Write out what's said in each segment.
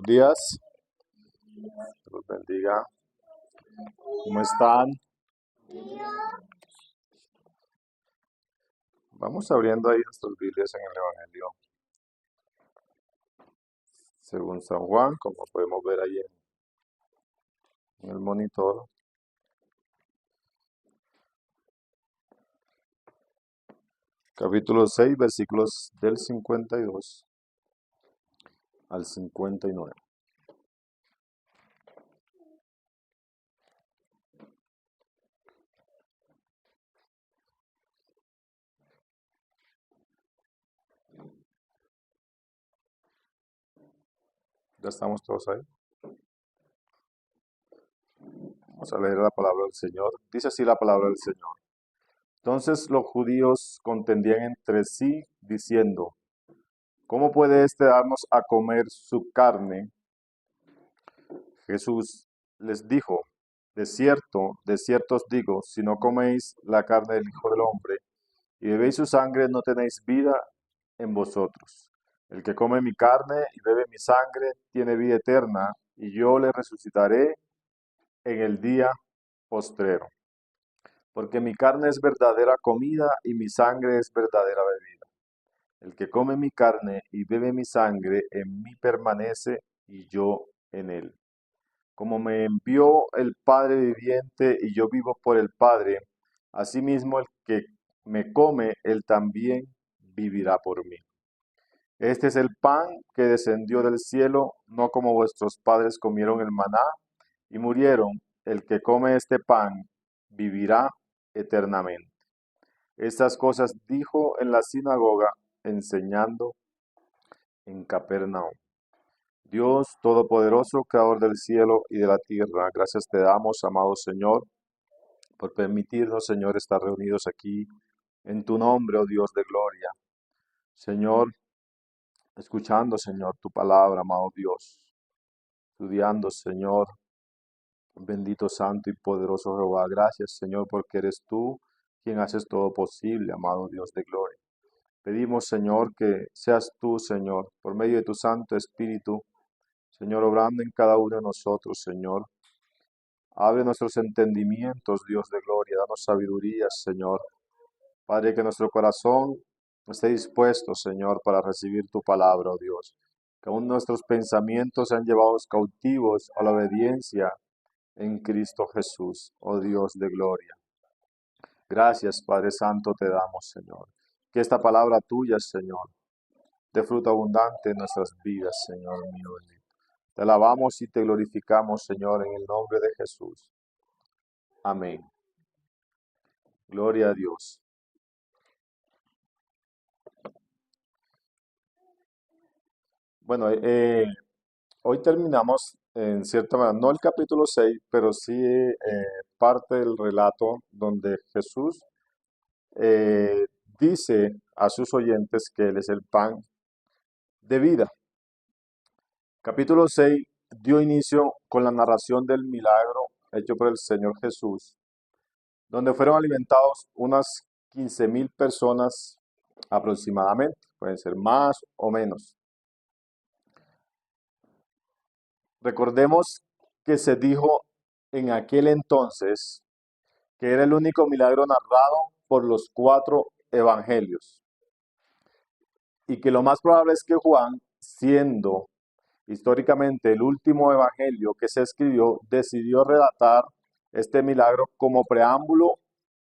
Buenos días, Dios los bendiga. ¿Cómo están? Vamos abriendo ahí nuestras Biblias en el Evangelio según San Juan, como podemos ver ahí en el monitor. Capítulo 6, versículos del 52 al 59. ¿Ya estamos todos ahí? Vamos a leer la palabra del Señor. Dice así la palabra del Señor. Entonces los judíos contendían entre sí, diciendo, ¿cómo puede éste darnos a comer su carne? Jesús les dijo, de cierto os digo, si no coméis la carne del Hijo del Hombre y bebéis su sangre, no tenéis vida en vosotros. El que come mi carne y bebe mi sangre tiene vida eterna, y yo le resucitaré en el día postrero. Porque mi carne es verdadera comida y mi sangre es verdadera bebida. El que come mi carne y bebe mi sangre en mí permanece y yo en él. Como me envió el Padre viviente y yo vivo por el Padre, asimismo el que me come, él también vivirá por mí. Este es el pan que descendió del cielo, no como vuestros padres comieron el maná y murieron. El que come este pan vivirá eternamente. Estas cosas dijo en la sinagoga, enseñando en Capernaum. Dios Todopoderoso, Creador del cielo y de la tierra, gracias te damos, amado Señor, por permitirnos, Señor, estar reunidos aquí en tu nombre, oh Dios de gloria. Señor, escuchando, Señor, tu palabra, amado Dios, estudiando, Señor, bendito, santo y poderoso Jehová. Gracias, Señor, porque eres tú quien haces todo posible, amado Dios de gloria. Pedimos, Señor, que seas tú, Señor, por medio de tu Santo Espíritu, Señor, obrando en cada uno de nosotros, Señor. Abre nuestros entendimientos, Dios de gloria, danos sabiduría, Señor. Padre, que nuestro corazón esté dispuesto, Señor, para recibir tu palabra, oh Dios. Que aún nuestros pensamientos sean llevados cautivos a la obediencia en Cristo Jesús, oh Dios de gloria. Gracias, Padre Santo, te damos, Señor. Que esta palabra tuya, Señor, dé fruto abundante en nuestras vidas, Señor mío bendito. Te alabamos y te glorificamos, Señor, en el nombre de Jesús. Amén. Gloria a Dios. Bueno, hoy terminamos en cierta manera, no el capítulo 6, pero sí parte del relato donde Jesús eh, dice a sus oyentes que Él es el pan de vida. Capítulo 6 dio inicio con la narración del milagro hecho por el Señor Jesús, donde fueron alimentados unas 15,000 personas aproximadamente, pueden ser más o menos. Recordemos que se dijo en aquel entonces que era el único milagro narrado por los 4 evangelios y que lo más probable es que Juan, siendo históricamente el último evangelio que se escribió, decidió redactar este milagro como preámbulo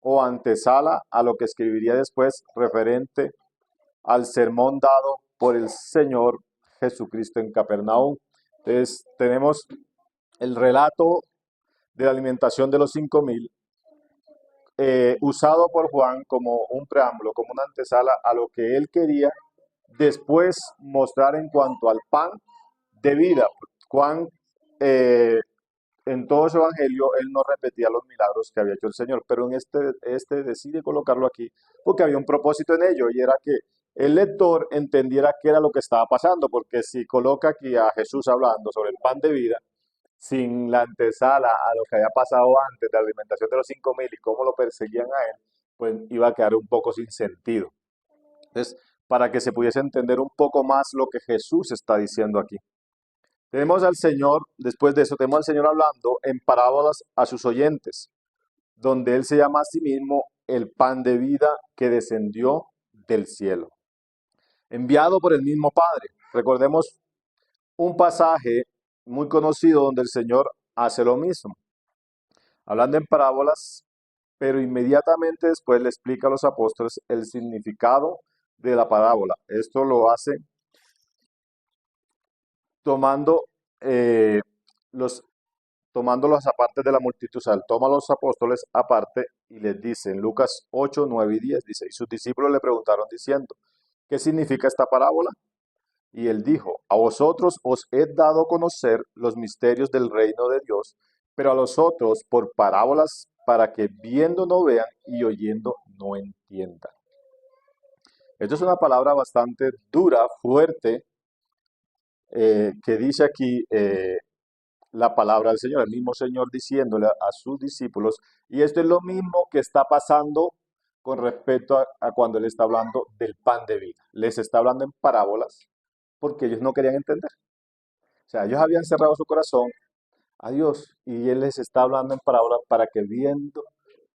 o antesala a lo que escribiría después referente al sermón dado por el Señor Jesucristo en Capernaum. Entonces tenemos el relato de la alimentación de los 5,000, usado por Juan como un preámbulo, como una antesala a lo que él quería después mostrar en cuanto al pan de vida. Juan, eh, en todo su evangelio, él no repetía los milagros que había hecho el Señor, pero en este decide colocarlo aquí porque había un propósito en ello y era que el lector entendiera qué era lo que estaba pasando, porque si coloca aquí a Jesús hablando sobre el pan de vida, sin la antesala a lo que había pasado antes de la alimentación de los 5,000 y cómo lo perseguían a él, pues iba a quedar un poco sin sentido. Entonces, para que se pudiese entender un poco más lo que Jesús está diciendo aquí. Tenemos al Señor, después de eso, tenemos al Señor hablando en parábolas a sus oyentes, donde Él se llama a sí mismo el pan de vida que descendió del cielo, enviado por el mismo Padre. Recordemos un pasaje muy conocido donde el Señor hace lo mismo, hablando en parábolas, pero inmediatamente después le explica a los apóstoles el significado de la parábola. Esto lo hace tomando eh, los tomándolos aparte de la multitud. O sea, él toma a los apóstoles aparte y les dice en Lucas 8, 9 y 10, dice, y sus discípulos le preguntaron diciendo, ¿qué significa esta parábola? Y él dijo, a vosotros os he dado a conocer los misterios del reino de Dios, pero a los otros por parábolas para que viendo no vean y oyendo no entiendan. Esto es una palabra bastante dura, fuerte, que dice aquí la palabra del Señor, el mismo Señor diciéndole a sus discípulos, y esto es lo mismo que está pasando con respecto a cuando Él está hablando del pan de vida. Les está hablando en parábolas porque ellos no querían entender. O sea, ellos habían cerrado su corazón a Dios y Él les está hablando en parábolas para que viendo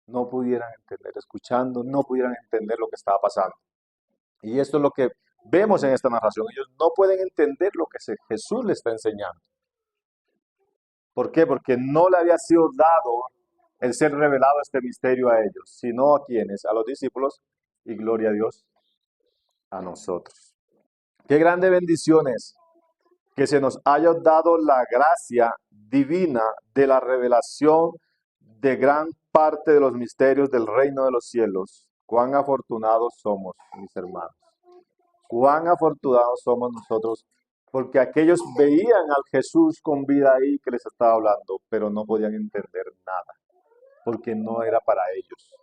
no pudieran entender, escuchando no pudieran entender lo que estaba pasando. Y esto es lo que vemos en esta narración. Ellos no pueden entender lo que Jesús les está enseñando. ¿Por qué? Porque no le había sido dado el ser revelado este misterio a ellos, sino a quienes, a los discípulos, y gloria a Dios, a nosotros. Qué grande bendición es que se nos haya dado la gracia divina de la revelación de gran parte de los misterios del reino de los cielos. Cuán afortunados somos, mis hermanos. Cuán afortunados somos nosotros, porque aquellos veían al Jesús con vida ahí que les estaba hablando, pero no podían entender nada, porque no era para ellos,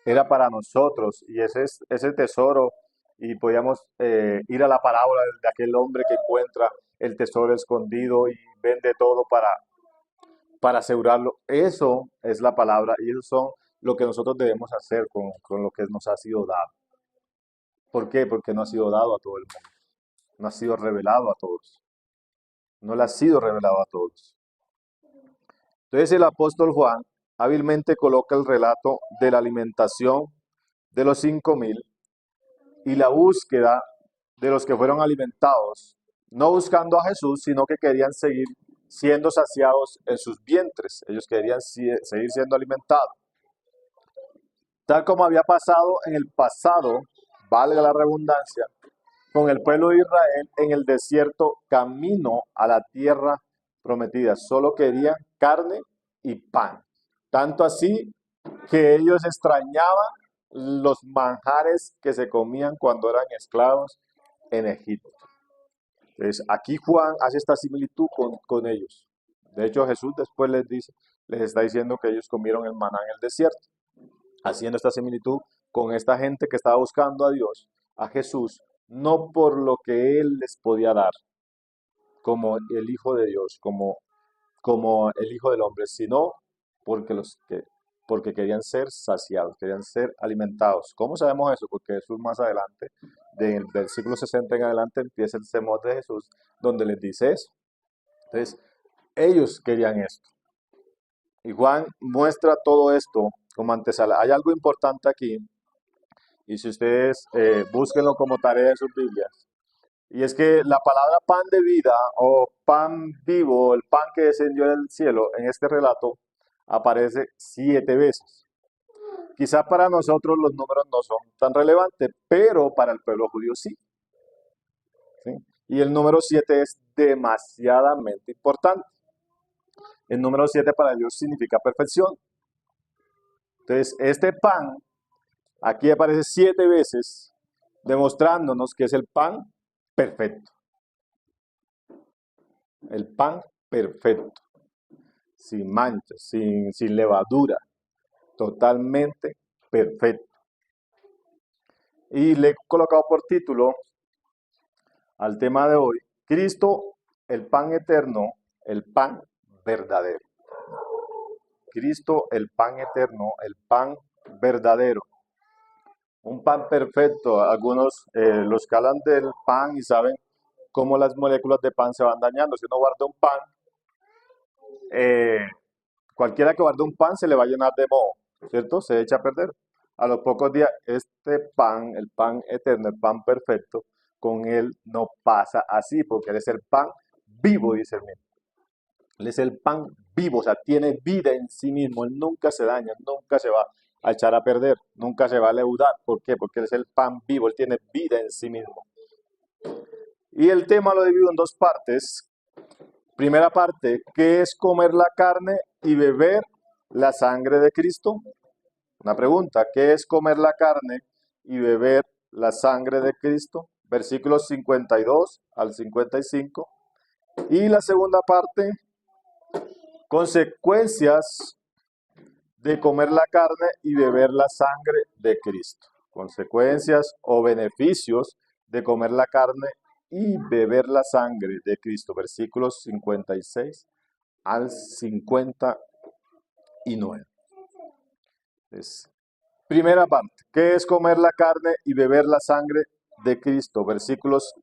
era para nosotros, y ese es ese tesoro, y podíamos ir a la parábola de aquel hombre que encuentra el tesoro escondido y vende todo para asegurarlo. Eso es la palabra, y eso son lo que nosotros debemos hacer con lo que nos ha sido dado. ¿Por qué? Porque no ha sido dado a todo el mundo, no ha sido revelado a todos, no le ha sido revelado a todos. Entonces el apóstol Juan hábilmente coloca el relato de la alimentación de los 5.000 y la búsqueda de los que fueron alimentados, no buscando a Jesús, sino que querían seguir siendo saciados en sus vientres. Ellos querían seguir siendo alimentados. Tal como había pasado en el pasado, valga la redundancia, con el pueblo de Israel en el desierto camino a la tierra prometida. Solo querían carne y pan. Tanto así que ellos extrañaban los manjares que se comían cuando eran esclavos en Egipto. Entonces, aquí Juan hace esta similitud con ellos. De hecho, Jesús después les está diciendo que ellos comieron el maná en el desierto, haciendo esta similitud con esta gente que estaba buscando a Dios, a Jesús, no por lo que Él les podía dar, como el Hijo de Dios, como el Hijo del Hombre, sino porque porque querían ser saciados, querían ser alimentados. ¿Cómo sabemos eso? Porque Jesús más adelante, del versículo 60 en adelante, empieza el sermón de Jesús, donde les dice eso. Entonces, ellos querían esto. Y Juan muestra todo esto como antesala. Hay algo importante aquí, y si ustedes búsquenlo como tarea de sus Biblias, y es que la palabra pan de vida o pan vivo, el pan que descendió del cielo, en este relato aparece 7 veces. Quizás para nosotros los números no son tan relevantes, pero para el pueblo judío sí. ¿Sí? Y el número 7 es demasiadamente importante. El número 7 para ellos significa perfección. Entonces, este pan aquí aparece 7 veces, demostrándonos que es el pan perfecto. El pan perfecto, sin manchas, sin levadura, totalmente perfecto. Y le he colocado por título al tema de hoy, Cristo, el pan eterno, el pan verdadero. Cristo, el pan eterno, el pan verdadero. Un pan perfecto. Algunos los calan del pan y saben cómo las moléculas de pan se van dañando. Si uno guarda un pan, eh, cualquiera que guarde un pan se le va a llenar de moho, ¿cierto? Se echa a perder. A los pocos días, este pan, el pan eterno, el pan perfecto, con él no pasa así, porque él es el pan vivo, dice el mismo. Él es el pan vivo, o sea, tiene vida en sí mismo, él nunca se daña, nunca se va a echar a perder, nunca se va a leudar. ¿Por qué? Porque él es el pan vivo, él tiene vida en sí mismo. Y el tema lo divido en dos partes. Primera parte, ¿qué es comer la carne y beber la sangre de Cristo? Una pregunta, ¿qué es comer la carne y beber la sangre de Cristo? Versículos 52 al 55. Y la segunda parte, consecuencias de comer la carne y beber la sangre de Cristo. Consecuencias o beneficios de comer la carne y beber la sangre de Cristo. Versículos 56 al 59. Entonces, primera parte, ¿qué es comer la carne y beber la sangre de Cristo? Versículos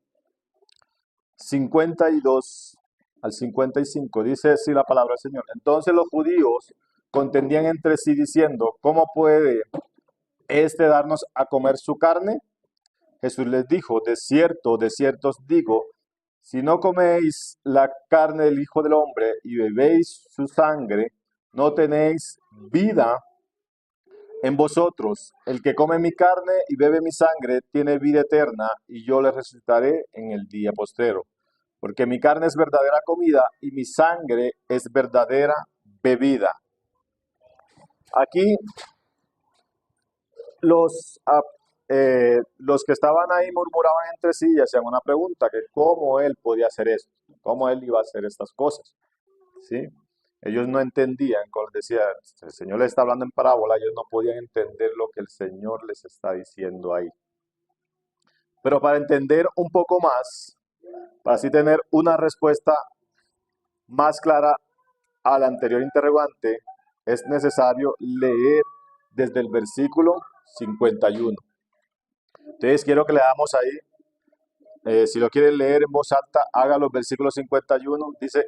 52 al 55. Dice así la palabra del Señor. Entonces los judíos contendían entre sí diciendo, ¿cómo puede este darnos a comer su carne? Jesús les dijo, de cierto os digo, si no coméis la carne del Hijo del Hombre y bebéis su sangre, no tenéis vida en vosotros. El que come mi carne y bebe mi sangre tiene vida eterna, y yo le resucitaré en el día postrero. Porque mi carne es verdadera comida y mi sangre es verdadera bebida. Aquí los que estaban ahí murmuraban entre sí y hacían una pregunta, que cómo él podía hacer esto, cómo él iba a hacer estas cosas, ¿sí? Ellos no entendían, como les decía, el Señor les está hablando en parábola, ellos no podían entender lo que el Señor les está diciendo ahí. Pero para entender un poco más, para así tener una respuesta más clara al anterior interrogante, es necesario leer desde el versículo 51. Entonces quiero que leamos ahí, si lo quieren leer en voz alta, hágalo, versículo 51, dice,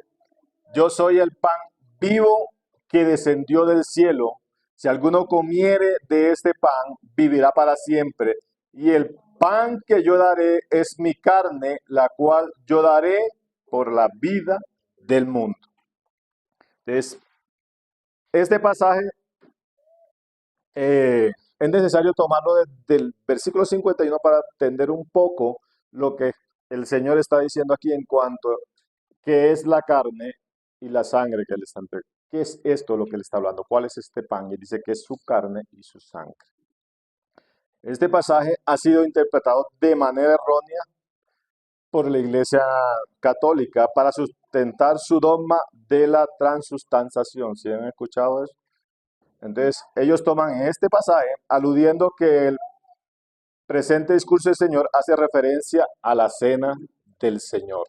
yo soy el pan vivo que descendió del cielo, si alguno comiere de este pan, vivirá para siempre, y el pan que yo daré es mi carne, la cual yo daré por la vida del mundo. Entonces, este pasaje es necesario tomarlo desde el versículo 51 para entender un poco lo que el Señor está diciendo aquí en cuanto a qué es la carne y la sangre que Él está entregando. ¿Qué es esto lo que Él está hablando? ¿Cuál es este pan? Y dice que es su carne y su sangre. Este pasaje ha sido interpretado de manera errónea por la Iglesia Católica para sustentar su dogma de la transustanciación. ¿Sí han escuchado eso? Entonces, ellos toman este pasaje aludiendo que el presente discurso del Señor hace referencia a la cena del Señor.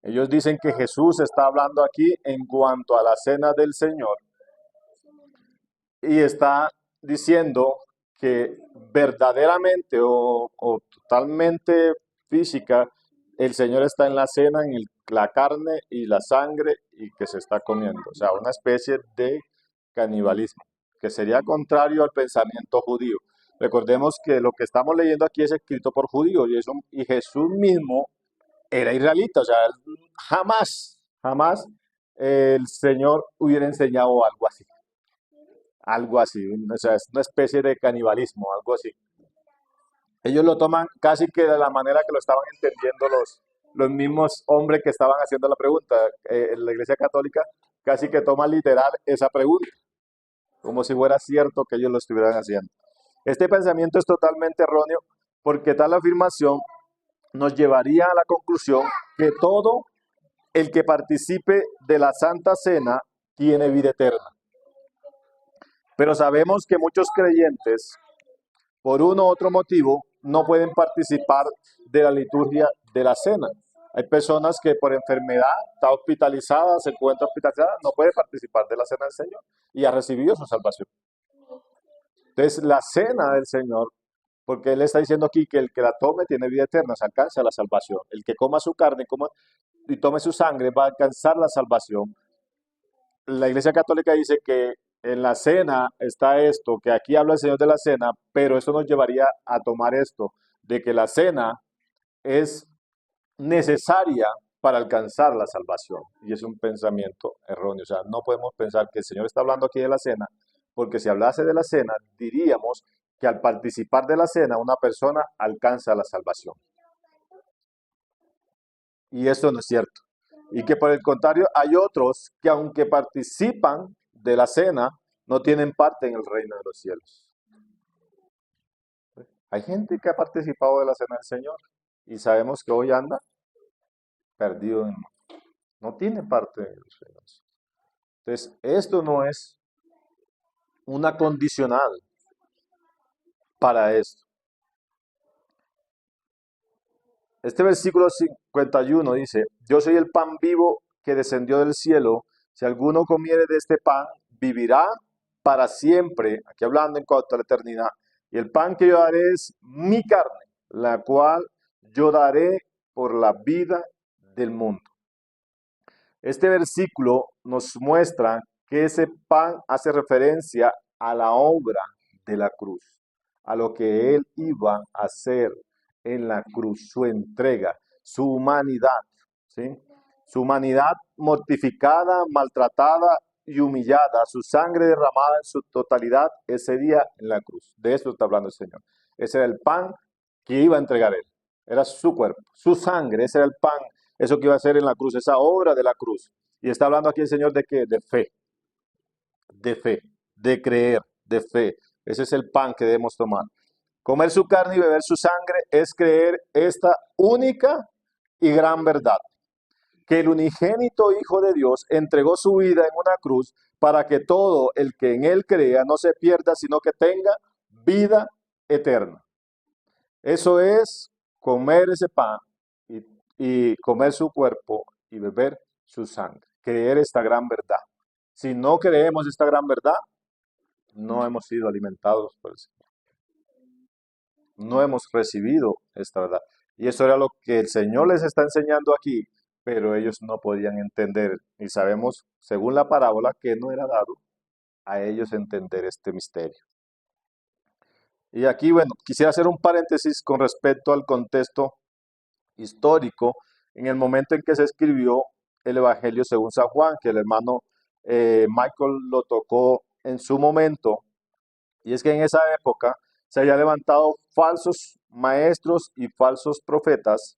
Ellos dicen que Jesús está hablando aquí en cuanto a la cena del Señor y está diciendo que verdaderamente o totalmente física, el Señor está en la cena, en la carne y la sangre y que se está comiendo. O sea, una especie de canibalismo, que sería contrario al pensamiento judío. Recordemos que lo que estamos leyendo aquí es escrito por judíos y Jesús mismo era israelita, o sea, jamás el Señor hubiera enseñado algo así, o sea, es una especie de canibalismo, algo así. Ellos lo toman casi que de la manera que lo estaban entendiendo los mismos hombres que estaban haciendo la pregunta. En la Iglesia Católica casi que toma literal esa pregunta, como si fuera cierto que ellos lo estuvieran haciendo. Este pensamiento es totalmente erróneo porque tal afirmación nos llevaría a la conclusión que todo el que participe de la Santa Cena tiene vida eterna. Pero sabemos que muchos creyentes, por uno u otro motivo, no pueden participar de la liturgia de la cena. Hay personas que por enfermedad está hospitalizada, se encuentra hospitalizada, no puede participar de la cena del Señor y ha recibido su salvación. Entonces, la cena del Señor porque él está diciendo aquí que el que la tome tiene vida eterna, se alcanza la salvación. El que coma su carne y tome su sangre va a alcanzar la salvación. La Iglesia Católica dice que en la cena está esto, que aquí habla el Señor de la cena, pero eso nos llevaría a tomar esto, de que la cena es necesaria para alcanzar la salvación. Y es un pensamiento erróneo. O sea, no podemos pensar que el Señor está hablando aquí de la cena, porque si hablase de la cena, diríamos que al participar de la cena una persona alcanza la salvación. Y esto no es cierto. Y que por el contrario hay otros que aunque participan de la cena, no tienen parte en el reino de los cielos. Hay gente que ha participado de la cena del Señor y sabemos que hoy anda perdido, no tiene parte en los cielos. Entonces, esto no es una condicional para esto. Este versículo 51 dice, yo soy el pan vivo que descendió del cielo, si alguno comiere de este pan, vivirá para siempre, aquí hablando en cuanto a la eternidad, y el pan que yo daré es mi carne, la cual yo daré por la vida del mundo. Este versículo nos muestra que ese pan hace referencia a la obra de la cruz, a lo que él iba a hacer en la cruz, su entrega, su humanidad, ¿sí? Su humanidad mortificada, maltratada y humillada, su sangre derramada en su totalidad ese día en la cruz. De eso está hablando el Señor. Ese era el pan que iba a entregar él. Era su cuerpo, su sangre, ese era el pan, eso que iba a hacer en la cruz, esa obra de la cruz. Y está hablando aquí el Señor de qué? De fe, de creer, de fe. Ese es el pan que debemos tomar. Comer su carne y beber su sangre es creer esta única y gran verdad, que el unigénito Hijo de Dios entregó su vida en una cruz para que todo el que en él crea no se pierda, sino que tenga vida eterna. Eso es comer ese pan y comer su cuerpo y beber su sangre. Creer esta gran verdad. Si no creemos esta gran verdad, no hemos sido alimentados por el Señor. No hemos recibido esta verdad. Y eso era lo que el Señor les está enseñando aquí, pero ellos no podían entender. Y sabemos, según la parábola, que no era dado a ellos entender este misterio. Y aquí, bueno, quisiera hacer un paréntesis con respecto al contexto histórico en el momento en que se escribió el Evangelio según San Juan, que el hermano Michael lo tocó en su momento, y es que en esa época se había levantado falsos maestros y falsos profetas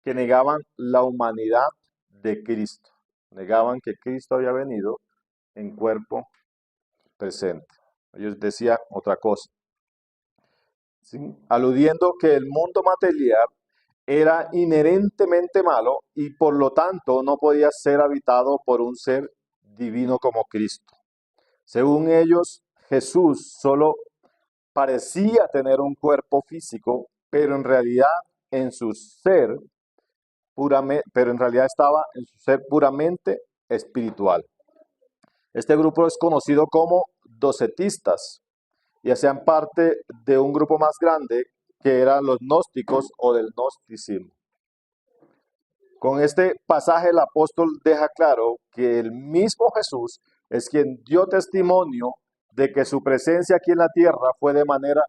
que negaban la humanidad de Cristo, negaban que Cristo había venido en cuerpo presente. Ellos decían otra cosa, ¿sí? Aludiendo que el mundo material era inherentemente malo y por lo tanto no podía ser habitado por un ser divino como Cristo. Según ellos, Jesús solo parecía tener un cuerpo físico, pero en realidad en su ser pero en realidad estaba en su ser puramente espiritual. Este grupo es conocido como docetistas y hacían parte de un grupo más grande que eran los gnósticos o del gnosticismo. Con este pasaje el apóstol deja claro que el mismo Jesús es quien dio testimonio de que su presencia aquí en la tierra fue de manera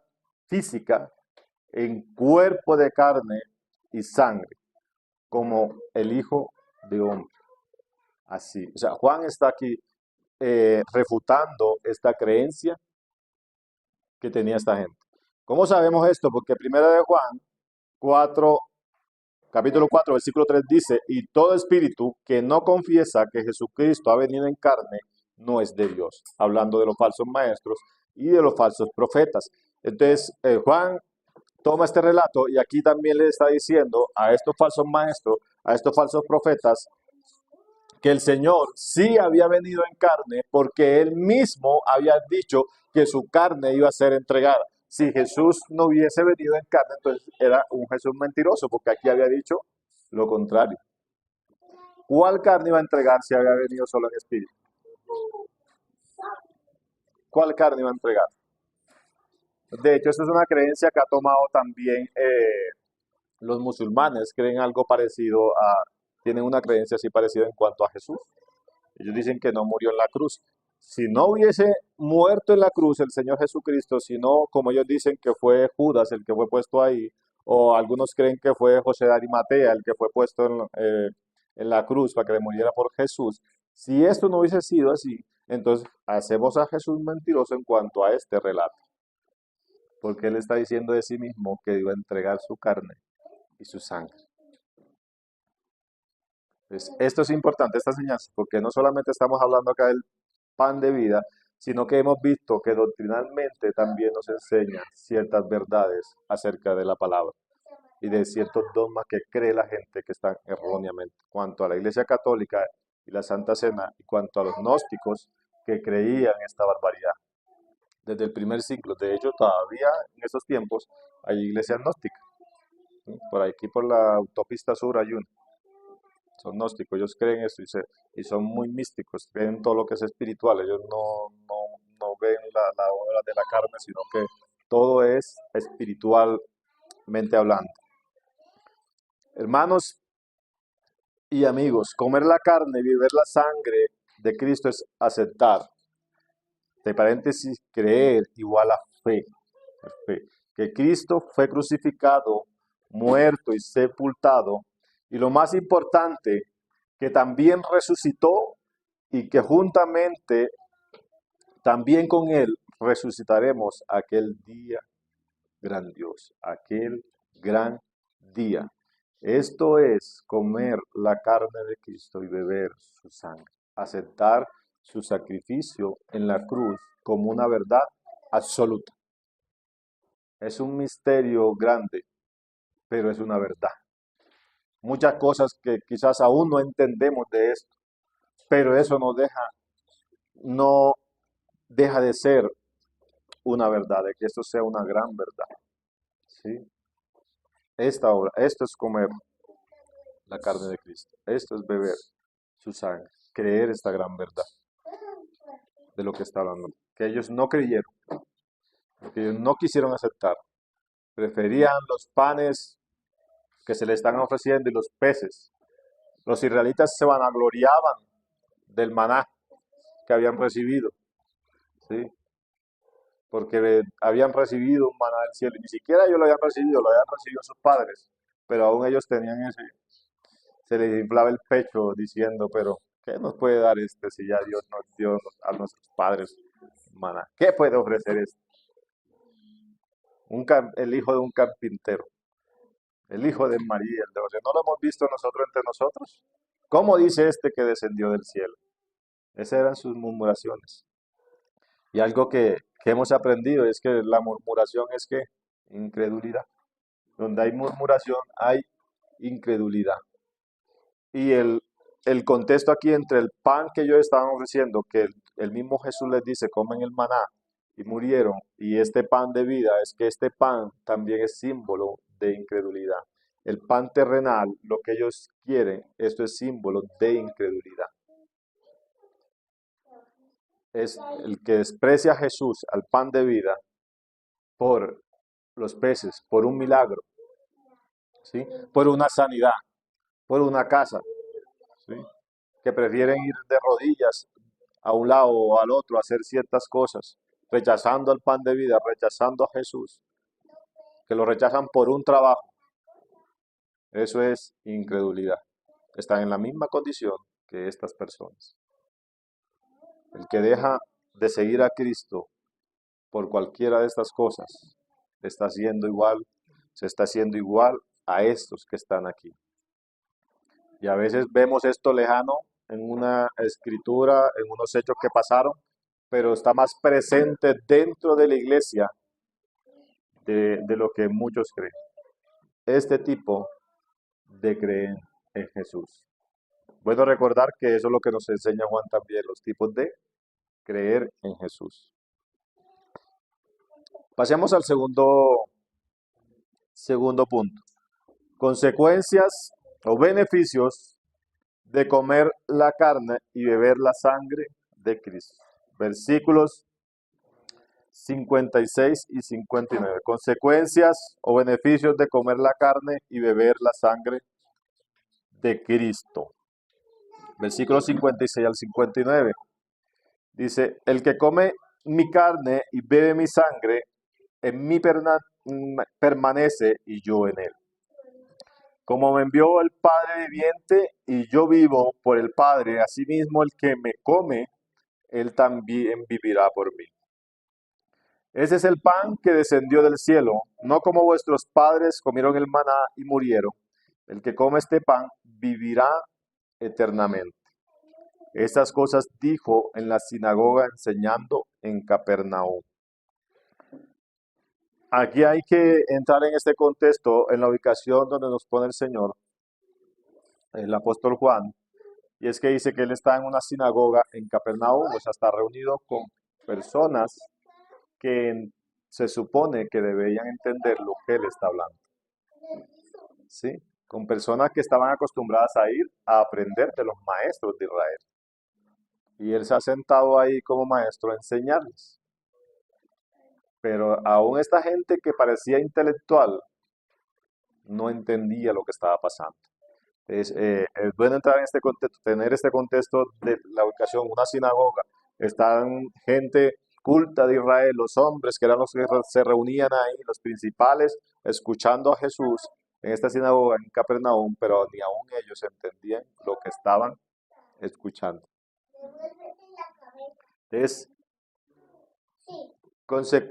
física, en cuerpo de carne y sangre, como el Hijo de Hombre. Así, o sea, Juan está aquí refutando esta creencia que tenía esta gente. ¿Cómo sabemos esto? Porque primero de Juan 4, capítulo 4, versículo 3 dice, y todo espíritu que no confiesa que Jesucristo ha venido en carne, no es de Dios. Hablando de los falsos maestros y de los falsos profetas. Entonces, Juan toma este relato y aquí también le está diciendo a estos falsos maestros, a estos falsos profetas, que el Señor sí había venido en carne porque él mismo había dicho que su carne iba a ser entregada. Si Jesús no hubiese venido en carne, entonces era un Jesús mentiroso, porque aquí había dicho lo contrario. ¿Cuál carne iba a entregar si había venido solo en espíritu? ¿Cuál carne iba a entregar? De hecho, esta es una creencia que ha tomado también los musulmanes, creen algo parecido tienen una creencia así parecida en cuanto a Jesús. Ellos dicen que no murió en la cruz. Si no hubiese muerto en la cruz el Señor Jesucristo, sino como ellos dicen que fue Judas el que fue puesto ahí, o algunos creen que fue José de Arimatea el que fue puesto en la cruz para que le muriera por Jesús. Si esto no hubiese sido así, entonces hacemos a Jesús mentiroso en cuanto a este relato, porque él está diciendo de sí mismo que iba a entregar su carne y su sangre. Entonces, esto es importante, esta enseñanza, porque no solamente estamos hablando acá del pan de vida, sino que hemos visto que doctrinalmente también nos enseña ciertas verdades acerca de la palabra y de ciertos dogmas que cree la gente que están erróneamente. Cuanto a la Iglesia Católica y la Santa Cena, y cuanto a los gnósticos que creían esta barbaridad. Desde el primer siglo, de hecho, todavía en estos tiempos hay iglesias gnósticas. ¿Sí? Por aquí, por la autopista sur, hay una. Son gnósticos, ellos creen esto y son muy místicos, creen todo lo que es espiritual, ellos no ven la obra de la carne, sino que todo es espiritualmente hablando. Hermanos y amigos, comer la carne y beber la sangre de Cristo es aceptar, de paréntesis, creer igual a fe, fe, que Cristo fue crucificado, muerto y sepultado, y lo más importante, que también resucitó y que juntamente también con Él resucitaremos aquel día grandioso, aquel gran día. Esto es comer la carne de Cristo y beber su sangre, aceptar su sacrificio en la cruz como una verdad absoluta. Es un misterio grande, pero es una verdad. Muchas cosas que quizás aún no entendemos de esto, pero eso no deja de ser una verdad, de que esto sea una gran verdad. ¿Sí? Esta obra, esto es comer la carne de Cristo, esto es beber su sangre, creer esta gran verdad de lo que está hablando, que ellos no creyeron, que ellos no quisieron aceptar, preferían los panes que se le están ofreciendo y los peces. Los israelitas se vanagloriaban del maná que habían recibido, ¿sí? Porque habían recibido un maná del cielo, y ni siquiera ellos lo habían recibido sus padres, pero aún ellos tenían se les inflaba el pecho diciendo, pero ¿qué nos puede dar este si ya Dios nos dio a nuestros padres maná? ¿Qué puede ofrecer este? El hijo de un carpintero, el hijo de María, el de José, ¿no lo hemos visto nosotros entre nosotros? ¿Cómo dice este que descendió del cielo? Esas eran sus murmuraciones. Y algo que hemos aprendido es que la murmuración es que incredulidad. Donde hay murmuración hay incredulidad. Y el contexto aquí entre el pan que ellos estaban ofreciendo, que el mismo Jesús les dice, comen el maná y murieron, y este pan de vida, es que este pan también es símbolo de incredulidad. El pan terrenal, lo que ellos quieren, esto es símbolo de incredulidad. Es el que desprecia a Jesús, al pan de vida, por los peces, por un milagro, ¿sí? Por una sanidad, por una casa, ¿sí? Que prefieren ir de rodillas a un lado o al otro a hacer ciertas cosas, rechazando el pan de vida, rechazando a Jesús, que lo rechazan por un trabajo. Eso es incredulidad. Están en la misma condición que estas personas. El que deja de seguir a Cristo por cualquiera de estas cosas, está haciendo igual, se está haciendo igual a estos que están aquí. Y a veces vemos esto lejano en una escritura, en unos hechos que pasaron, pero está más presente dentro de la iglesia de lo que muchos creen. Este tipo de creer en Jesús. Bueno, recordar que eso es lo que nos enseña Juan también, los tipos de creer en Jesús. Pasemos al segundo punto. Consecuencias o beneficios de comer la carne y beber la sangre de Cristo. Versículos 56 y 59. Consecuencias o beneficios de comer la carne y beber la sangre de Cristo. Versículos 56 al 59. Dice, el que come mi carne y bebe mi sangre, en mí permanece y yo en él. Como me envió el Padre viviente y yo vivo por el Padre, asimismo el que me come, él también vivirá por mí. Ese es el pan que descendió del cielo, no como vuestros padres comieron el maná y murieron. El que come este pan vivirá eternamente. Estas cosas dijo en la sinagoga enseñando en Capernaum. Aquí hay que entrar en este contexto, en la ubicación donde nos pone el Señor, el apóstol Juan, y es que dice que él está en una sinagoga en Capernaum, o sea, está reunido con personas que se supone que deberían entender lo que él está hablando, ¿sí? Con personas que estaban acostumbradas a ir a aprender de los maestros de Israel. Y él se ha sentado ahí como maestro a enseñarles. Pero aún esta gente que parecía intelectual no entendía lo que estaba pasando. Es bueno entrar en este contexto, tener este contexto de la ubicación, una sinagoga. Están gente culta de Israel, los hombres que eran los que se reunían ahí, los principales, escuchando a Jesús en esta sinagoga en Capernaum, pero ni aún ellos entendían lo que estaban escuchando. Es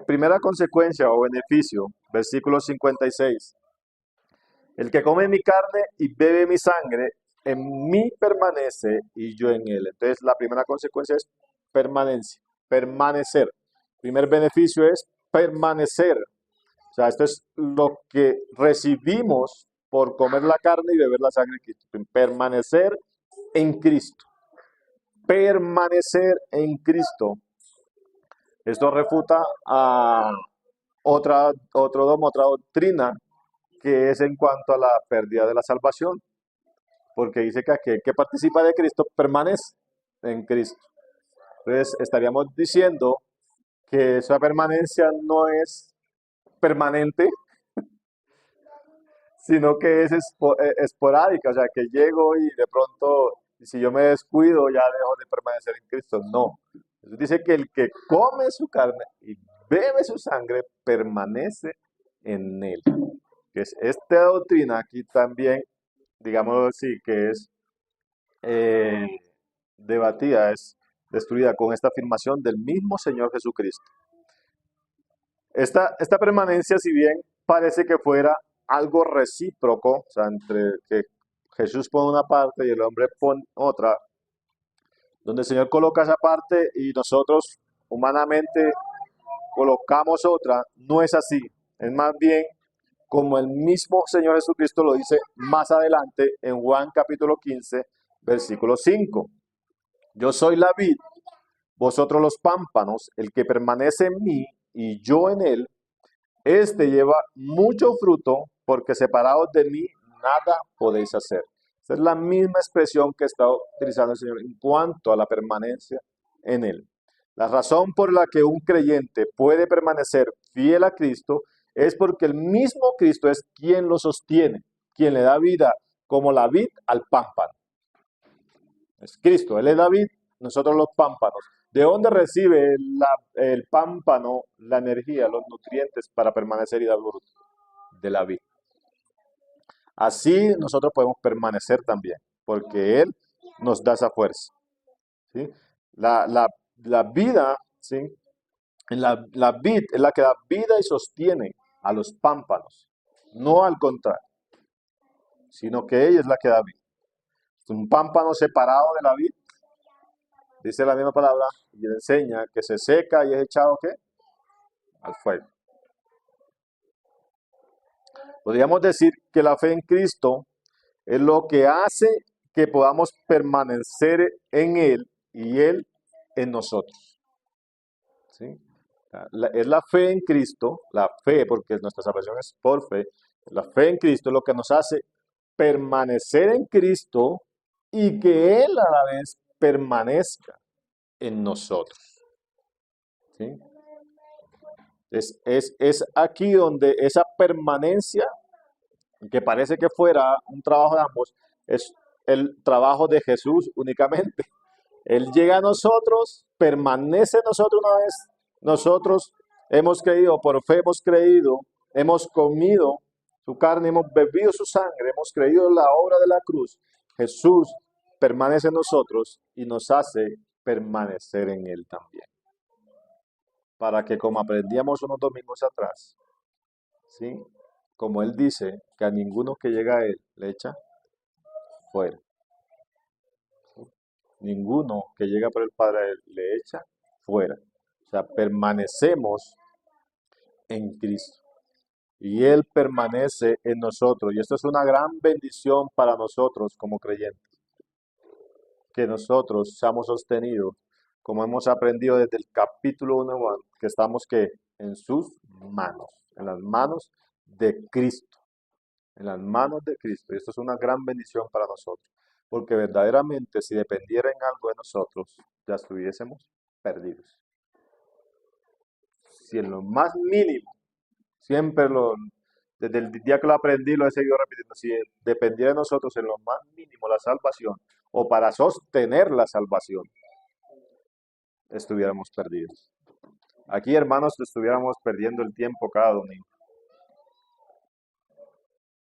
primera consecuencia o beneficio, versículo 56. El que come mi carne y bebe mi sangre, en mí permanece y yo en él. Entonces, la primera consecuencia es permanencia, permanecer. Primer beneficio es permanecer. O sea, esto es lo que recibimos por comer la carne y beber la sangre de Cristo. Permanecer en Cristo. Permanecer en Cristo. Esto refuta a otra doctrina que es en cuanto a la pérdida de la salvación, porque dice que aquel que participa de Cristo permanece en Cristo. Entonces estaríamos diciendo que esa permanencia no es permanente, sino que es esporádica, o sea, que llego y de pronto, si yo me descuido, ya dejo de permanecer en Cristo. No. Jesús dice que el que come su carne y bebe su sangre permanece en él. Que es esta doctrina aquí también, digamos así, que es eh, debatida, es destruida con esta afirmación del mismo Señor Jesucristo. Esta permanencia, si bien parece que fuera algo recíproco, o sea, entre que Jesús pone una parte y el hombre pone otra, donde el Señor coloca esa parte y nosotros humanamente colocamos otra, no es así. Es más bien como el mismo Señor Jesucristo lo dice más adelante en Juan capítulo 15, versículo 5. Yo soy la vid, vosotros los pámpanos, el que permanece en mí y yo en él, este lleva mucho fruto, porque separados de mí nada podéis hacer. Esa es la misma expresión que está utilizando el Señor en cuanto a la permanencia en él. La razón por la que un creyente puede permanecer fiel a Cristo es porque el mismo Cristo es quien lo sostiene, quien le da vida como la vid al pámpano. Es Cristo, Él es la vid, nosotros los pámpanos. ¿De dónde recibe el pámpano la energía, los nutrientes para permanecer y dar fruto? De la vid. Así nosotros podemos permanecer también, porque Él nos da esa fuerza. ¿Sí? La vida, ¿sí? La vid es la que da vida y sostiene a los pámpanos, no al contrario, sino que ella es la que da vida. Un pámpano separado de la vid, dice la misma palabra, y enseña que se seca y es echado ¿qué? Al fuego. Podríamos decir que la fe en Cristo es lo que hace que podamos permanecer en Él y Él en nosotros. ¿Sí? Es la fe en Cristo, la fe, porque nuestra salvación es por fe, la fe en Cristo es lo que nos hace permanecer en Cristo y que Él a la vez permanezca en nosotros. ¿Sí? Es aquí donde esa permanencia, que parece que fuera un trabajo de ambos, es el trabajo de Jesús únicamente. Él llega a nosotros, permanece en nosotros una vez. Nosotros hemos creído, por fe hemos creído, hemos comido su carne, hemos bebido su sangre, hemos creído en la obra de la cruz. Jesús permanece en nosotros y nos hace permanecer en Él también. Para que, como aprendíamos unos domingos atrás, ¿sí? Como Él dice, que a ninguno que llega a Él le echa fuera. Ninguno que llega por el Padre a Él le echa fuera. O sea, permanecemos en Cristo y Él permanece en nosotros. Y esto es una gran bendición para nosotros como creyentes, que nosotros seamos sostenidos, como hemos aprendido desde el capítulo 1, que estamos que en sus manos, en las manos de Cristo, en las manos de Cristo. Y esto es una gran bendición para nosotros, porque verdaderamente si dependiera en algo de nosotros, ya estuviésemos perdidos. Si en lo más mínimo, siempre desde el día que lo aprendí lo he seguido repitiendo, si dependiera de nosotros en lo más mínimo la salvación, o para sostener la salvación, estuviéramos perdidos. Aquí, hermanos, estuviéramos perdiendo el tiempo cada domingo.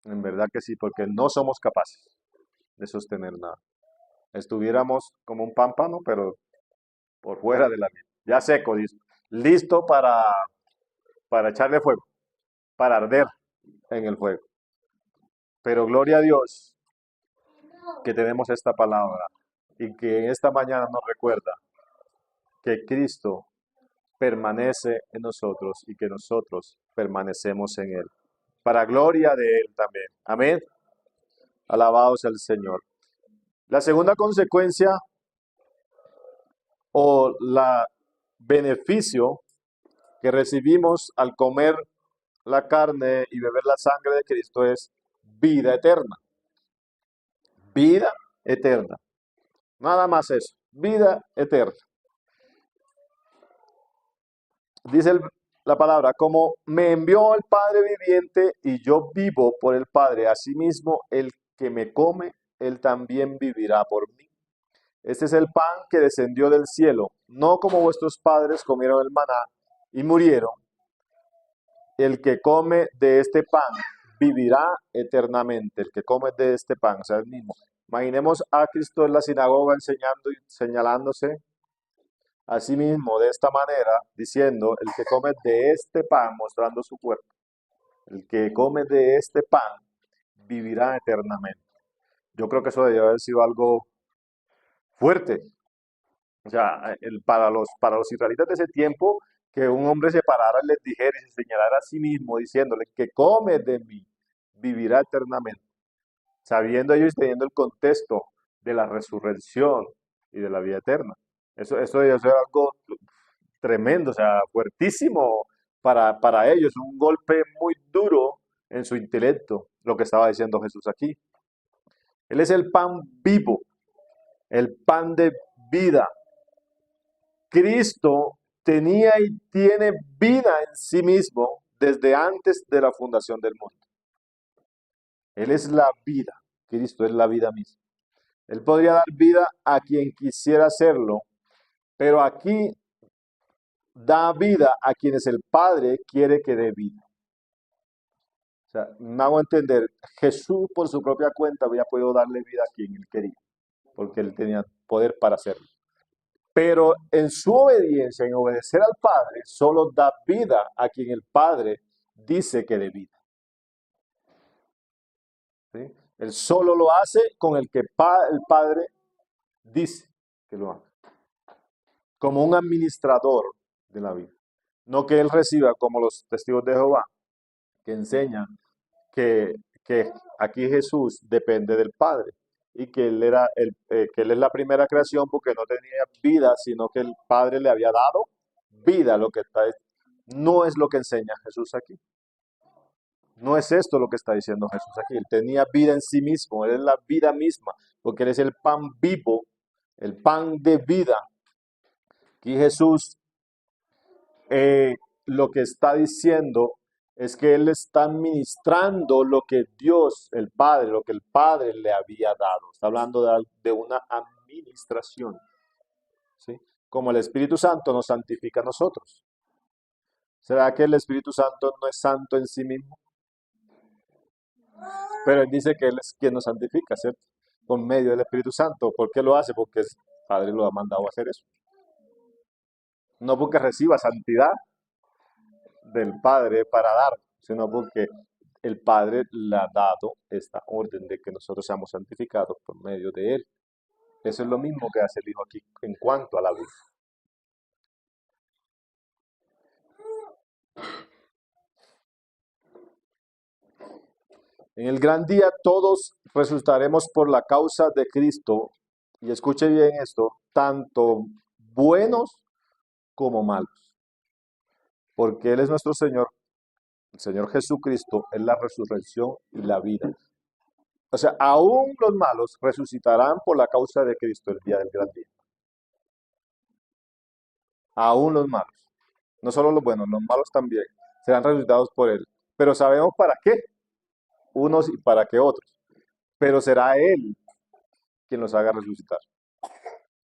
En verdad que sí, porque no somos capaces de sostener nada. Estuviéramos como un pámpano, pero por fuera de la vida. Ya seco, listo para echarle fuego, para arder en el fuego. Pero gloria a Dios que tenemos esta palabra y que en esta mañana nos recuerda que Cristo permanece en nosotros y que nosotros permanecemos en Él. Para gloria de Él también. Amén. Alabados al Señor. La segunda consecuencia o la beneficio que recibimos al comer la carne y beber la sangre de Cristo es vida eterna. Vida eterna. Nada más eso. Vida eterna. Dice la palabra, como me envió el Padre viviente y yo vivo por el Padre, asimismo el que me come, él también vivirá por mí. Este es el pan que descendió del cielo, no como vuestros padres comieron el maná y murieron. El que come de este pan vivirá eternamente. El que come de este pan, o sea, el mismo. Imaginemos a Cristo en la sinagoga enseñando y señalándose a sí mismo de esta manera, diciendo, el que come de este pan, mostrando su cuerpo, el que come de este pan vivirá eternamente. Yo creo que eso debió haber sido algo fuerte. O sea, para los israelitas de ese tiempo, que un hombre se parara y les dijera y se señalara a sí mismo, diciéndole, que come de mí, vivirá eternamente. Sabiendo ellos y teniendo el contexto de la resurrección y de la vida eterna. Eso debe ser algo tremendo, o sea, fuertísimo para ellos, un golpe muy duro en su intelecto, lo que estaba diciendo Jesús aquí. Él es el pan vivo, el pan de vida. Cristo tenía y tiene vida en sí mismo desde antes de la fundación del mundo. Él es la vida, Cristo es la vida misma. Él podría dar vida a quien quisiera hacerlo, pero aquí da vida a quienes el Padre quiere que dé vida. O sea, me hago entender, Jesús por su propia cuenta había podido darle vida a quien él quería, porque él tenía poder para hacerlo. Pero en su obediencia, en obedecer al Padre, solo da vida a quien el Padre dice que dé vida. ¿Sí? Él solo lo hace con el que el Padre dice que lo haga. Como un administrador de la vida. No que él reciba como los testigos de Jehová, que enseñan que aquí Jesús depende del Padre y que que él es la primera creación porque no tenía vida, sino que el Padre le había dado vida. No es lo que enseña Jesús aquí. No es esto lo que está diciendo Jesús aquí. Él tenía vida en sí mismo, él es la vida misma, porque él es el pan vivo, el pan de vida. Aquí Jesús lo que está diciendo es que Él está administrando lo que Dios, el Padre, lo que el Padre le había dado. Está hablando de una administración, ¿sí? Como el Espíritu Santo nos santifica a nosotros. ¿Será que el Espíritu Santo no es santo en sí mismo? Pero Él dice que Él es quien nos santifica, ¿cierto? Por medio del Espíritu Santo. ¿Por qué lo hace? Porque el Padre lo ha mandado a hacer eso. No porque reciba santidad del Padre para dar, sino porque el Padre le ha dado esta orden de que nosotros seamos santificados por medio de Él. Eso es lo mismo que hace el Hijo aquí en cuanto a la vida. En el gran día todos resucitaremos por la causa de Cristo, y escuche bien esto, tanto buenos como malos, porque Él es nuestro Señor, el Señor Jesucristo es la resurrección y la vida. O sea, aún los malos resucitarán por la causa de Cristo el día del gran día. Aún los malos. No solo los buenos, los malos también serán resucitados por Él. Pero sabemos para qué unos y para qué otros. Pero será Él quien los haga resucitar.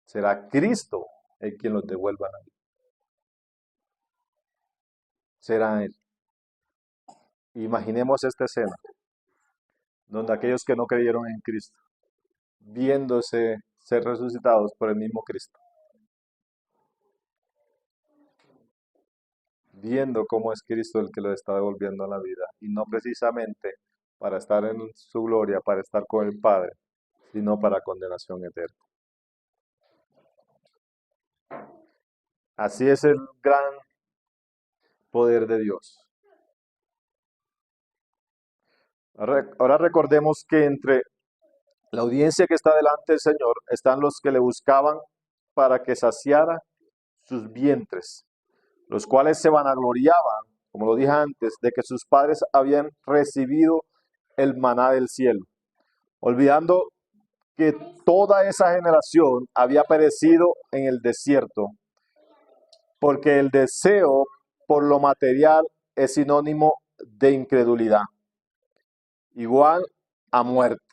Será Cristo el quien los devuelva a la vida. Será Él. Imaginemos esta escena, donde aquellos que no creyeron en Cristo, viéndose ser resucitados por el mismo Cristo, viendo cómo es Cristo el que los está devolviendo a la vida, y no precisamente para estar en su gloria, para estar con el Padre, sino para condenación eterna. Así es el gran poder de Dios. Ahora recordemos que entre la audiencia que está delante del Señor están los que le buscaban para que saciara sus vientres, los cuales se vanagloriaban, como lo dije antes, de que sus padres habían recibido el maná del cielo, olvidando que toda esa generación había perecido en el desierto, porque el deseo por lo material es sinónimo de incredulidad, igual a muerte.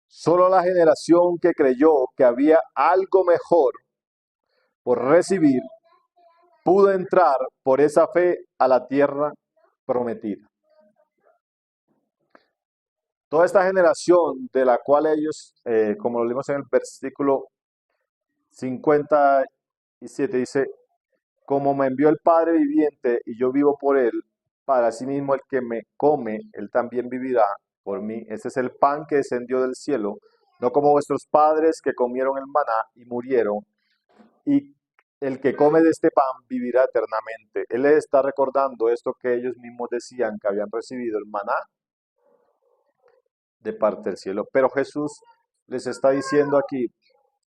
Solo la generación que creyó que había algo mejor por recibir pudo entrar por esa fe a la tierra prometida. Toda esta generación de la cual ellos, como lo leímos en el versículo 57, dice, como me envió el Padre viviente y yo vivo por él, para sí mismo el que me come, él también vivirá por mí. Ese es el pan que descendió del cielo, no como vuestros padres que comieron el maná y murieron, y el que come de este pan vivirá eternamente. Él les está recordando esto que ellos mismos decían que habían recibido el maná de parte del cielo. Pero Jesús les está diciendo aquí,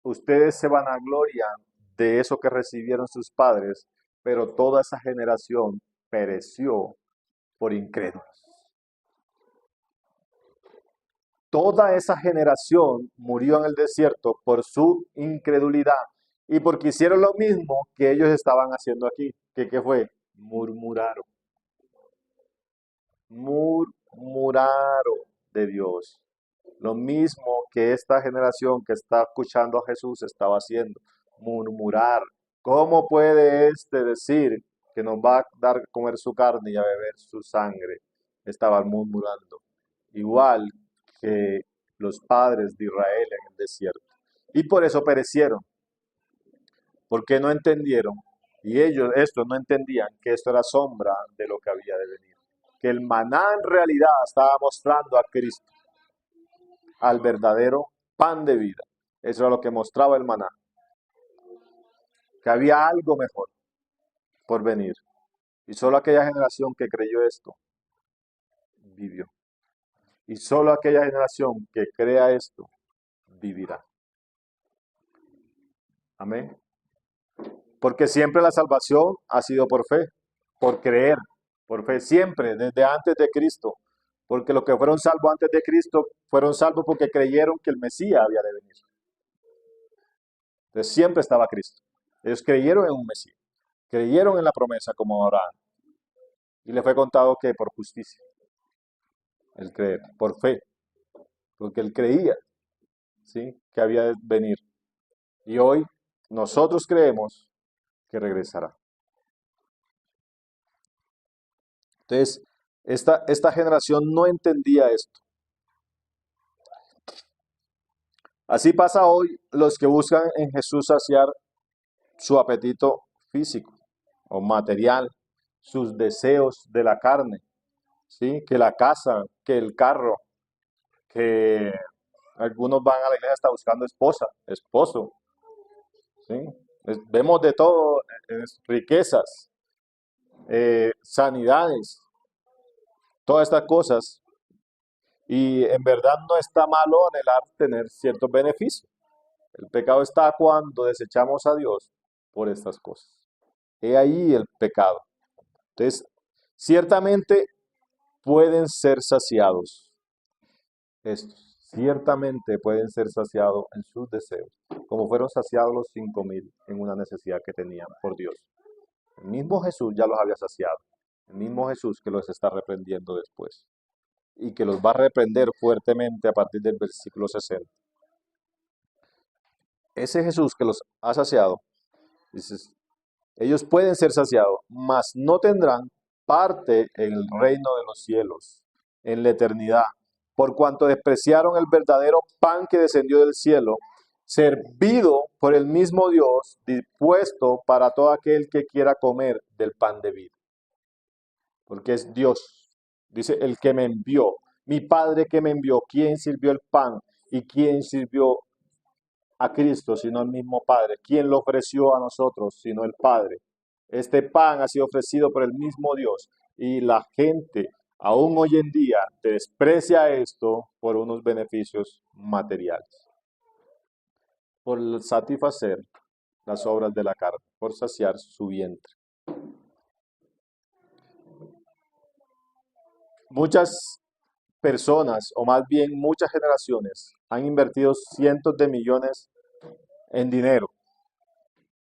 ustedes se vanaglorian de eso que recibieron sus padres, pero toda esa generación pereció por incrédulos. Toda esa generación murió en el desierto por su incredulidad y porque hicieron lo mismo que ellos estaban haciendo aquí. ¿Qué fue? Murmuraron. Murmuraron de Dios. Lo mismo que esta generación que está escuchando a Jesús estaba haciendo. Murmurar. ¿Cómo puede este decir que nos va a dar a comer su carne y a beber su sangre? Estaban murmurando. Igual que los padres de Israel en el desierto. Y por eso perecieron, porque no entendieron, y ellos, estos no entendían que esto era sombra de lo que había de venir. Que el maná en realidad estaba mostrando a Cristo, al verdadero pan de vida. Eso era lo que mostraba el maná. Que había algo mejor por venir. Y solo aquella generación que creyó esto, vivió. Y solo aquella generación que crea esto, vivirá. Amén. Porque siempre la salvación ha sido por fe, por creer, por fe, siempre, desde antes de Cristo. Porque los que fueron salvos antes de Cristo fueron salvos porque creyeron que el Mesías había de venir. Entonces siempre estaba Cristo. Ellos creyeron en un Mesías. Creyeron en la promesa como Abraham. Y le fue contado que por justicia, el creer, por fe, porque él creía, ¿sí? Que había de venir. Y hoy nosotros creemos que regresará. Entonces, esta generación no entendía esto. Así pasa hoy los que buscan en Jesús saciar su apetito físico o material, sus deseos de la carne, ¿sí? Que la casa, que el carro, que algunos van a la iglesia hasta buscando esposa, esposo, ¿sí? Vemos de todo, riquezas, sanidades, todas estas cosas. Y en verdad no está malo anhelar tener ciertos beneficios. El pecado está cuando desechamos a Dios por estas cosas. He ahí el pecado. Entonces, ciertamente pueden ser saciados estos. Ciertamente pueden ser saciados en sus deseos, como fueron saciados los 5.000 en una necesidad que tenían por Dios. El mismo Jesús ya los había saciado. El mismo Jesús que los está reprendiendo después y que los va a reprender fuertemente a partir del versículo 60. Ese Jesús que los ha saciado, dices, ellos pueden ser saciados, mas no tendrán parte en el reino de los cielos, en la eternidad, por cuanto despreciaron el verdadero pan que descendió del cielo, servido por el mismo Dios, dispuesto para todo aquel que quiera comer del pan de vida. Porque es Dios, dice el que me envió, mi Padre que me envió, ¿quién sirvió el pan y quién sirvió a Cristo sino el mismo Padre? ¿Quién lo ofreció a nosotros sino el Padre? Este pan ha sido ofrecido por el mismo Dios y la gente aún hoy en día desprecia esto por unos beneficios materiales, por satisfacer las obras de la carne, por saciar su vientre. Muchas personas, o más bien muchas generaciones, han invertido cientos de millones en dinero,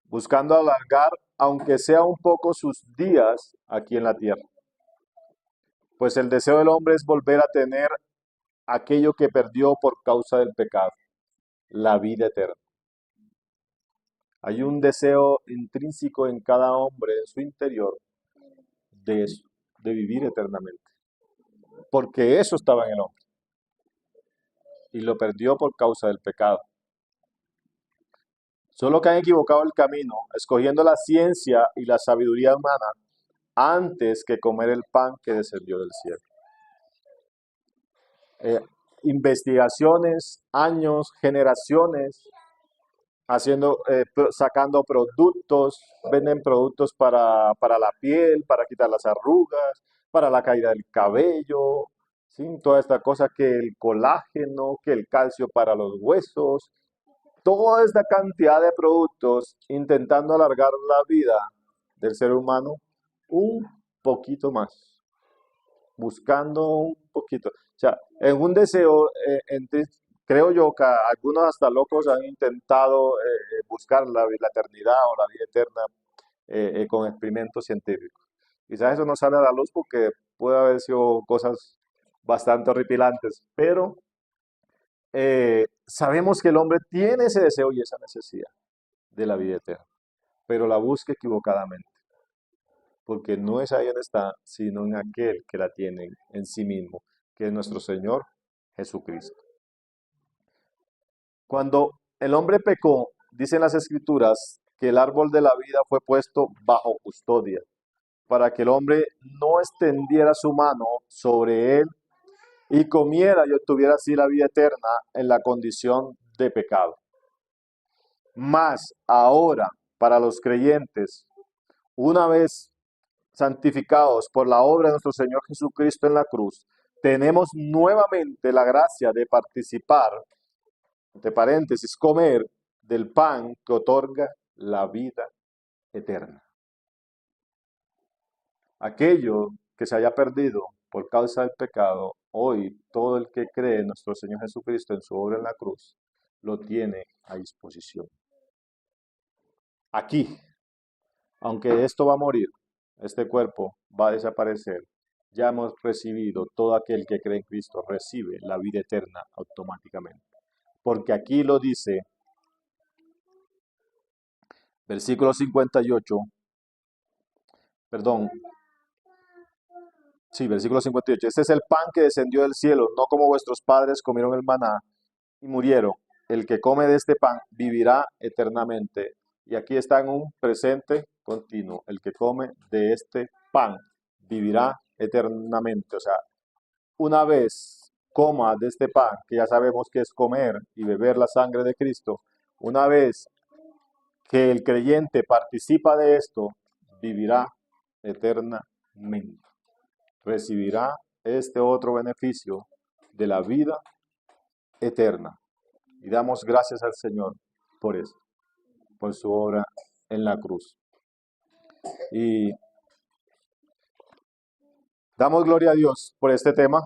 buscando alargar, aunque sea un poco, sus días aquí en la tierra. Pues el deseo del hombre es volver a tener aquello que perdió por causa del pecado, la vida eterna. Hay un deseo intrínseco en cada hombre, en su interior, de eso, de vivir eternamente. Porque eso estaba en el hombre y lo perdió por causa del pecado. Solo que han equivocado el camino, escogiendo la ciencia y la sabiduría humana antes que comer el pan que descendió del cielo. Eh, Investigaciones, años, generaciones, sacando productos, venden productos para la piel, para quitar las arrugas, para la caída del cabello, ¿sí? Toda esta cosa que el colágeno, que el calcio para los huesos, toda esta cantidad de productos intentando alargar la vida del ser humano un poquito más, buscando un poquito. O sea, en un deseo, creo yo que algunos hasta locos han intentado buscar la eternidad o la vida eterna con experimentos científicos. Quizás eso no sale a la luz porque puede haber sido cosas bastante horripilantes, pero sabemos que el hombre tiene ese deseo y esa necesidad de la vida eterna, pero la busca equivocadamente, porque no es ahí donde está, sino en aquel que la tiene en sí mismo, que es nuestro Señor Jesucristo. Cuando el hombre pecó, dicen las Escrituras que el árbol de la vida fue puesto bajo custodia, para que el hombre no extendiera su mano sobre él y comiera y obtuviera así la vida eterna en la condición de pecado. Mas ahora, para los creyentes, una vez santificados por la obra de nuestro Señor Jesucristo en la cruz, tenemos nuevamente la gracia de participar, entre paréntesis, comer del pan que otorga la vida eterna. Aquello que se haya perdido por causa del pecado, hoy todo el que cree en nuestro Señor Jesucristo en su obra en la cruz, lo tiene a disposición. Aquí, Aunque esto va a morir, este cuerpo va a desaparecer, ya hemos recibido, todo aquel que cree en Cristo recibe la vida eterna automáticamente. Porque aquí lo dice, versículo 58, perdón, sí, versículo 58. Este es el pan que descendió del cielo, no como vuestros padres comieron el maná y murieron. El que come de este pan vivirá eternamente. Y aquí está en un presente continuo. El que come de este pan vivirá eternamente. O sea, una vez coma de este pan, que ya sabemos que es comer y beber la sangre de Cristo, una vez que el creyente participa de esto, vivirá eternamente. Recibirá este otro beneficio de la vida eterna. Y damos gracias al Señor por eso, por su obra en la cruz. Y damos gloria a Dios por este tema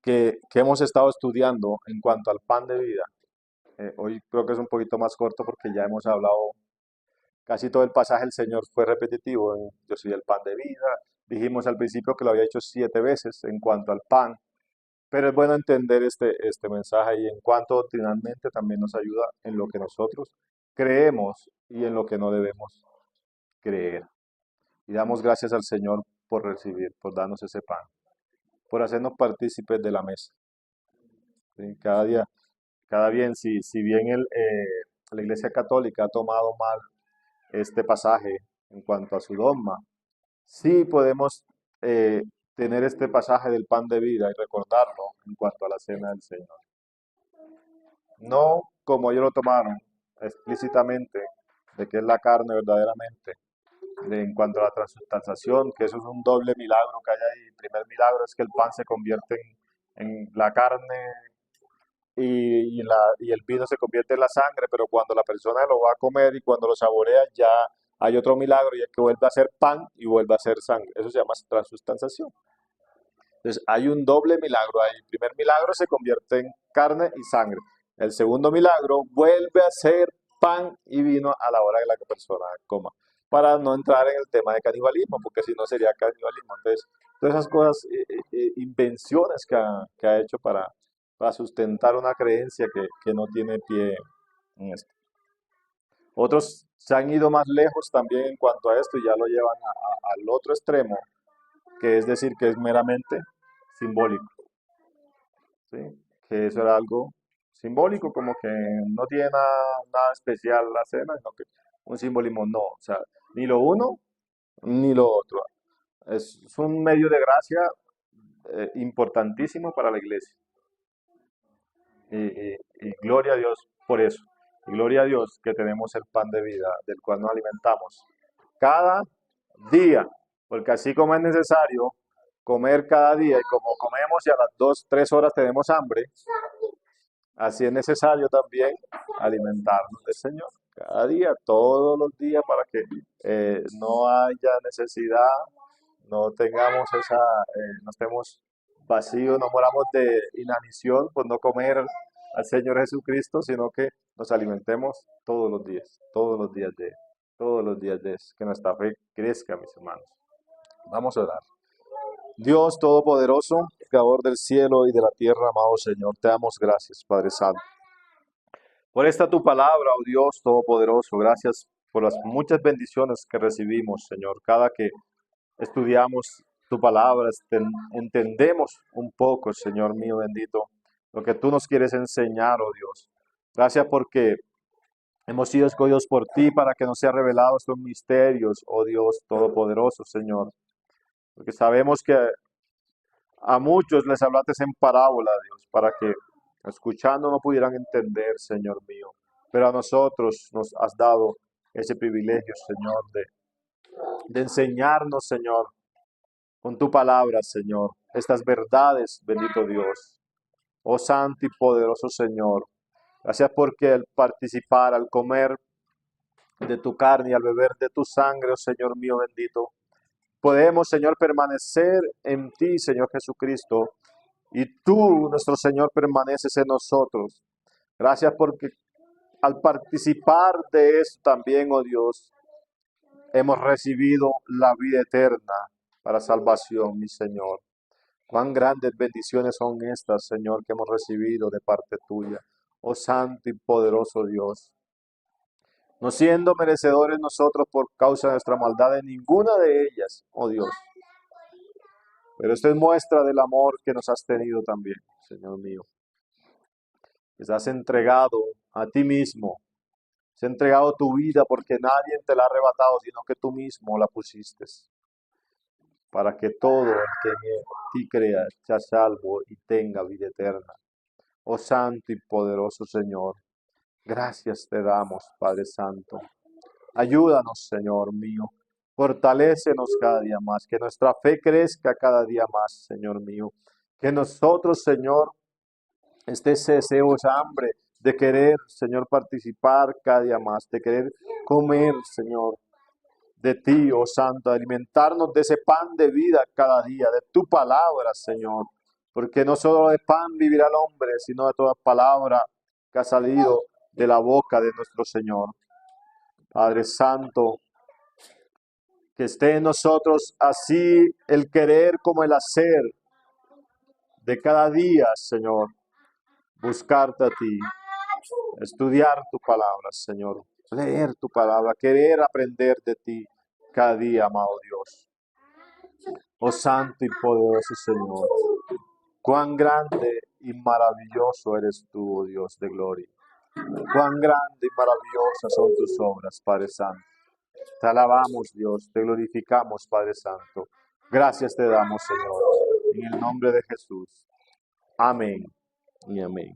que hemos estado estudiando en cuanto al pan de vida. Hoy creo que es un poquito más corto porque ya hemos hablado casi todo el pasaje. El Señor fue repetitivo. Yo soy el pan de vida. Dijimos al principio que lo había hecho 7 veces en cuanto al pan. Pero es bueno entender este mensaje y en cuanto doctrinalmente también nos ayuda en lo que nosotros creemos y en lo que no debemos creer. Y damos gracias al Señor por recibir, por darnos ese pan, por hacernos partícipes de la mesa. ¿Sí? Cada día, si bien la Iglesia Católica ha tomado mal este pasaje en cuanto a su dogma, sí podemos eh, tener este pasaje del pan de vida y recordarlo en cuanto a la cena del Señor. No como ellos lo tomaron explícitamente, de que es la carne verdaderamente, en cuanto a la transubstanciación, que eso es un doble milagro que hay ahí. El primer milagro es que el pan se convierte en la carne y el vino se convierte en la sangre, pero cuando la persona lo va a comer y cuando lo saborea ya hay otro milagro y es que vuelve a ser pan y vuelve a ser sangre. Eso se llama transubstanciación. Entonces hay un doble milagro ahí. El primer milagro se convierte en carne y sangre. El segundo milagro vuelve a ser pan y vino a la hora que la persona coma. Para no entrar en el tema de canibalismo, porque si no sería canibalismo. Entonces, todas esas cosas, invenciones que ha hecho para sustentar una creencia que no tiene pie en esto. Otros se han ido más lejos también en cuanto a esto y ya lo llevan al otro extremo, que es decir, que es meramente simbólico. ¿Sí? Que eso era algo simbólico, como que no tiene nada especial la cena, sino que un simbolismo no, o sea, ni lo uno ni lo otro. Es un medio de gracia importantísimo para la iglesia. Y gloria a Dios por eso. Y gloria a Dios que tenemos el pan de vida del cual nos alimentamos cada día, porque así como es necesario comer cada día y como comemos y a las 2, 3 horas tenemos hambre, así es necesario también alimentarnos del Señor cada día, todos los días, para que no haya necesidad, no tengamos no estemos vacíos, no moramos de inanición por no comer al Señor Jesucristo, sino que nos alimentemos todos los días de Él, todos los días de eso, que nuestra fe crezca, mis hermanos. Vamos a orar. Dios Todopoderoso, Creador del cielo y de la tierra, amado Señor, te damos gracias, Padre Santo, por esta tu palabra, oh Dios Todopoderoso. Gracias por las muchas bendiciones que recibimos, Señor. Cada que estudiamos tu palabra, entendemos un poco, Señor mío bendito, lo que tú nos quieres enseñar, oh Dios. Gracias porque hemos sido escogidos por ti para que nos sea revelado estos misterios, oh Dios Todopoderoso, Señor. Porque sabemos que a muchos les hablaste en parábola, Dios, para que escuchando no pudieran entender, Señor mío. Pero a nosotros nos has dado ese privilegio, Señor, de enseñarnos, Señor, con tu palabra, Señor, estas verdades, bendito Dios. Oh santo y poderoso Señor, gracias porque al participar, al comer de tu carne y al beber de tu sangre, oh Señor mío bendito, podemos, Señor, permanecer en ti, Señor Jesucristo, y tú, nuestro Señor, permaneces en nosotros. Gracias porque al participar de esto también, oh Dios, hemos recibido la vida eterna para salvación, mi Señor. Cuán grandes bendiciones son estas, Señor, que hemos recibido de parte tuya, oh Santo y poderoso Dios. No siendo merecedores nosotros por causa de nuestra maldad de ninguna de ellas, oh Dios. Pero esto es muestra del amor que nos has tenido también, Señor mío. Que has entregado a ti mismo. Has entregado tu vida porque nadie te la ha arrebatado, sino que tú mismo la pusiste. Para que todo el que en ti crea sea salvo y tenga vida eterna. Oh Santo y poderoso Señor, gracias te damos, Padre Santo. Ayúdanos, Señor mío. Fortalécenos cada día más. Que nuestra fe crezca cada día más, Señor mío. Que nosotros, Señor, ese deseo, esa hambre de querer, Señor, participar cada día más, de querer comer, Señor, de ti, oh Santo, de alimentarnos de ese pan de vida cada día, de tu palabra, Señor. Porque no solo de pan vivirá el hombre, sino de toda palabra que ha salido de la boca de nuestro Señor. Padre Santo, que esté en nosotros así el querer como el hacer de cada día, Señor. Buscarte a ti, estudiar tu palabra, Señor. Leer tu palabra, querer aprender de ti cada día, amado Dios. Oh Santo y poderoso Señor, cuán grande y maravilloso eres tú, oh Dios de gloria. Cuán grande y maravillosas son tus obras, Padre Santo. Te alabamos, Dios, te glorificamos, Padre Santo. Gracias te damos, Señor, en el nombre de Jesús. Amén y amén.